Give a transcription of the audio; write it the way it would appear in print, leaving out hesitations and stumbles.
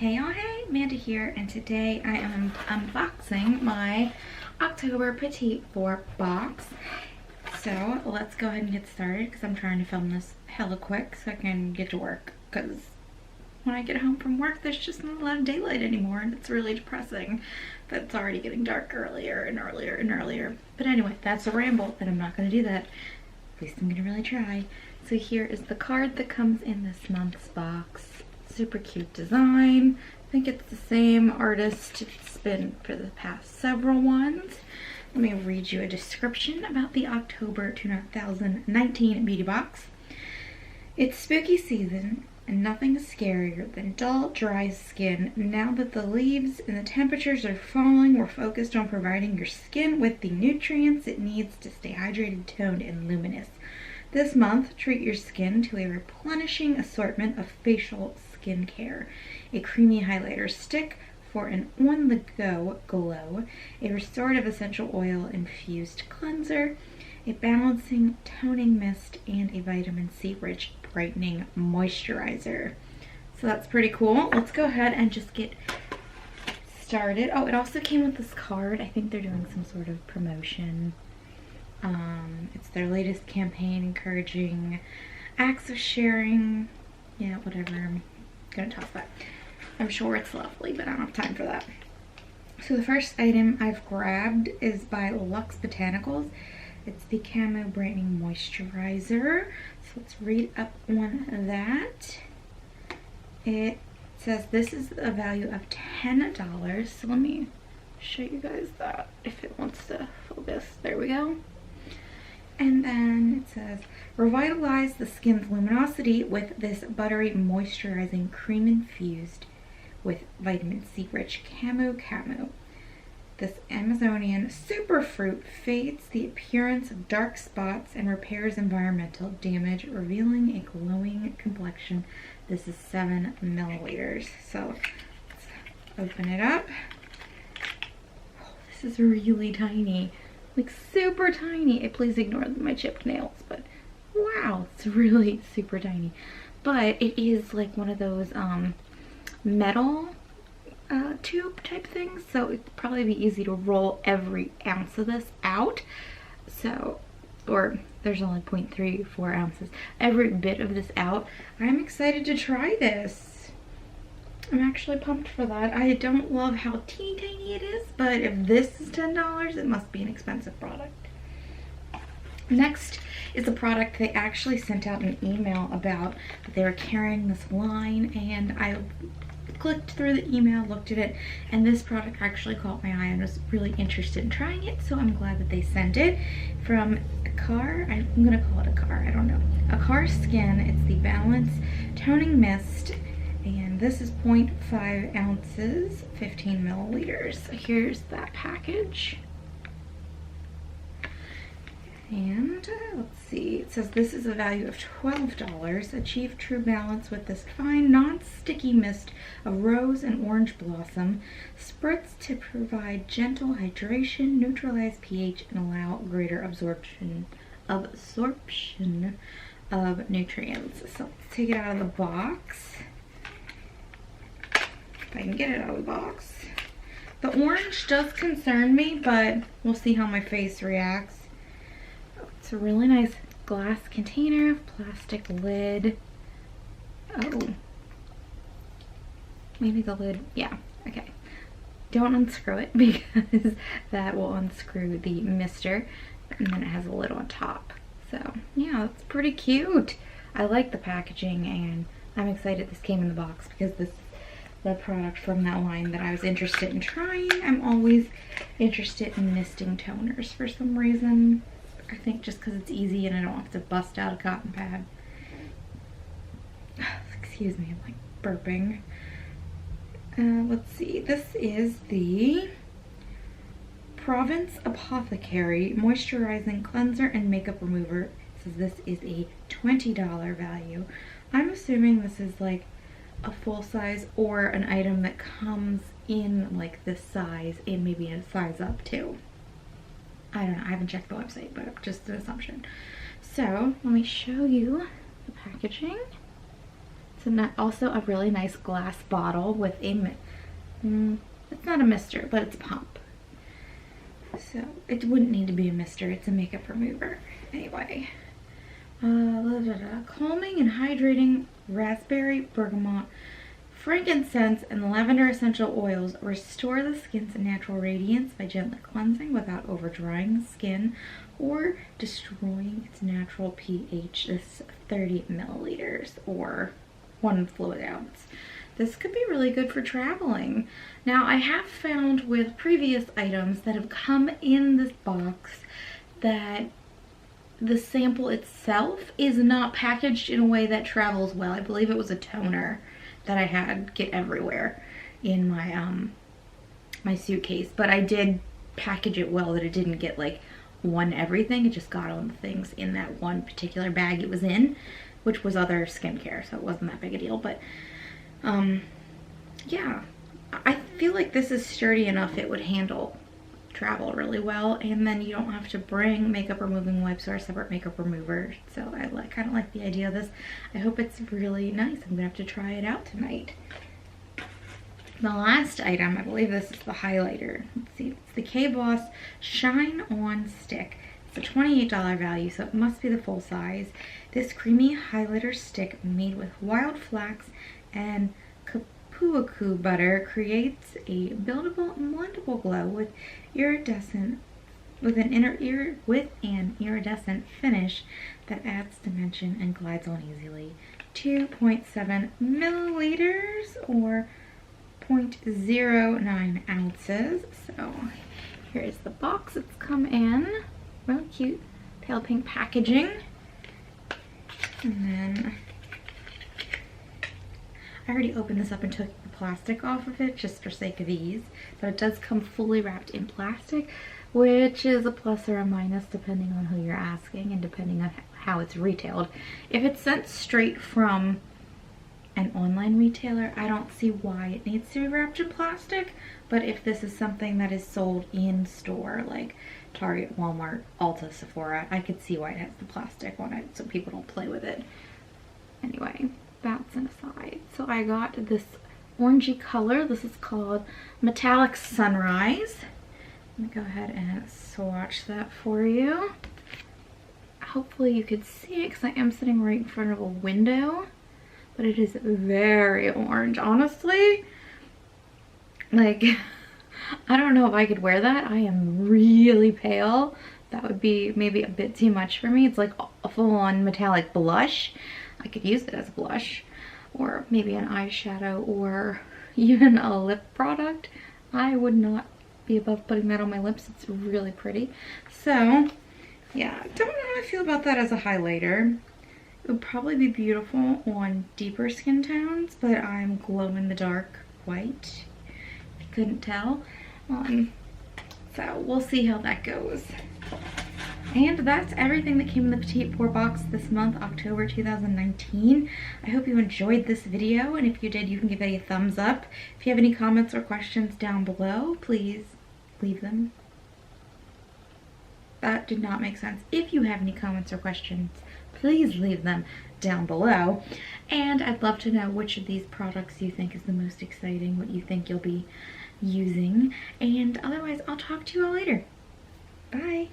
Hey y'all, hey, Amanda here, and today I am unboxing my October Petit Vour box. So let's go ahead and get started because I'm trying to film this hella quick so I can get to work, because when I get home from work there's just not a lot of daylight anymore and it's really depressing that it's already getting dark earlier and earlier and earlier. But anyway, that's a ramble and I'm not going to do that. At least I'm going to really try. So here is the card that comes in this month's box. Super cute design. I think it's the same artist it's been for the past several ones. Let me read you a description about the October 2019 beauty box. It's spooky season and nothing is scarier than dull, dry skin. Now that the leaves and the temperatures are falling, we're focused on providing your skin with the nutrients it needs to stay hydrated, toned, and luminous. This month, treat your skin to a replenishing assortment of facial skincare. A creamy highlighter stick for an on-the-go glow, a restorative essential oil infused cleanser, a balancing toning mist, and a vitamin C rich brightening moisturizer. So that's pretty cool. Let's go ahead and just get started. Oh, it also came with this card. I think they're doing some sort of promotion. It's their latest campaign encouraging acts of sharing. Yeah, whatever. I'm gonna toss that. I'm sure it's lovely, but I don't have time for that. So the first item I've grabbed is by Luxe Botanicals. It's the Camo Brightening Moisturizer. So let's read up on that. It says this is a value of $10. So let me show you guys that if it wants to focus. There we go. And then it says, revitalize the skin's luminosity with this buttery moisturizing cream infused with vitamin C rich camo. This Amazonian superfruit fades the appearance of dark spots and repairs environmental damage, revealing a glowing complexion. This is 7 milliliters. So let's open it up. Oh, this is really tiny. Like super tiny. Please ignore my chipped nails, but wow, it's really super tiny. But it is like one of those metal tube type things, so it'd probably be easy to roll every ounce of this out. So, or there's only 0.34 ounces. Every bit of this out. I'm excited to try this. I'm actually pumped for that. I don't love how teeny tiny it is, but if this is $10, it must be an expensive product. Next is a product they actually sent out an email about, that they were carrying this line, and I clicked through the email, looked at it, and this product actually caught my eye and was really interested in trying it, so I'm glad that they sent it. From Car, I'm gonna call it a Car, I don't know. A Car Skin, it's the Balance Toning Mist, and this is 0.5 ounces, 15 milliliters. Here's that package. And let's see, it says this is a value of $12. Achieve true balance with this fine, non-sticky mist of rose and orange blossom. Spritz to provide gentle hydration, neutralize pH, and allow greater absorption of nutrients. So let's take it out of the box. If I can get it out of the box. The orange does concern me, but we'll see how my face reacts. It's a really nice glass container, plastic lid. Oh, maybe the lid, yeah, okay. Don't unscrew it because that will unscrew the mister, and then it has a lid on top. So yeah, it's pretty cute. I like the packaging and I'm excited this came in the box because this is the product from that line that I was interested in trying. I'm always interested in misting toners for some reason. I think just because it's easy and I don't have to bust out a cotton pad. Excuse me, I'm like burping. Let's see, this is the Provence Apothecary Moisturizing Cleanser and Makeup Remover. It says this is a $20 value. I'm assuming this is like a full size or an item that comes in like this size and maybe a size up too. I don't know, I haven't checked the website, but just an assumption. So let me show you the packaging. It's also a really nice glass bottle with a, it's not a mister, but it's a pump. So it wouldn't need to be a mister, it's a makeup remover. Anyway, calming and hydrating raspberry, bergamot, frankincense, and lavender essential oils restore the skin's natural radiance by gently cleansing without over drying the skin or destroying its natural pH. This is 30 milliliters or 1 fluid ounce. This could be really good for traveling. Now, I have found with previous items that have come in this box that the sample itself is not packaged in a way that travels well. I believe it was a toner that I had get everywhere in my my suitcase, but I did package it well that it didn't get like one everything. It just got on the things in that one particular bag it was in, which was other skincare, so it wasn't that big a deal. But yeah, I feel like this is sturdy enough it would handle travel really well, and then you don't have to bring makeup removing wipes or a separate makeup remover. So I kind of like the idea of this. I hope it's really nice. I'm gonna have to try it out tonight. The last item, I believe this is the highlighter. Let's see, it's the K-Boss Shine On Stick. It's a $28 value, so it must be the full size. This creamy highlighter stick made with wild flax and kapuaku butter creates a buildable and blendable glow with an iridescent finish that adds dimension and glides on easily. 2.7 milliliters or 0.09 ounces. So here is the box it's come in. Real cute pale pink packaging. And then I already opened this up and took the plastic off of it just for sake of ease, but it does come fully wrapped in plastic, which is a plus or a minus depending on who you're asking and depending on how it's retailed. If it's sent straight from an online retailer, I don't see why it needs to be wrapped in plastic, but if this is something that is sold in store like Target, Walmart, Ulta, Sephora, I could see why it has the plastic on it so people don't play with it. Anyway, that's an aside. So I got this orangey color. This is called Metallic Sunrise. Let me go ahead and swatch that for you. Hopefully you could see it because I am sitting right in front of a window, but it is very orange, honestly. Like, I don't know if I could wear that. I am really pale. That would be maybe a bit too much for me. It's like a full-on metallic blush. I could use it as a blush, or maybe an eyeshadow, or even a lip product. I would not be above putting that on my lips. It's really pretty. So yeah, don't know how I feel about that as a highlighter. It would probably be beautiful on deeper skin tones, but I'm glow in the dark white, if you couldn't tell. So we'll see how that goes. And that's everything that came in the Petit Vour box this month, October 2019. I hope you enjoyed this video, and if you did, you can give it a thumbs up. If you have any comments or questions down below, please leave them. That did not make sense. If you have any comments or questions, please leave them down below. And I'd love to know which of these products you think is the most exciting, what you think you'll be using. And otherwise, I'll talk to you all later. Bye.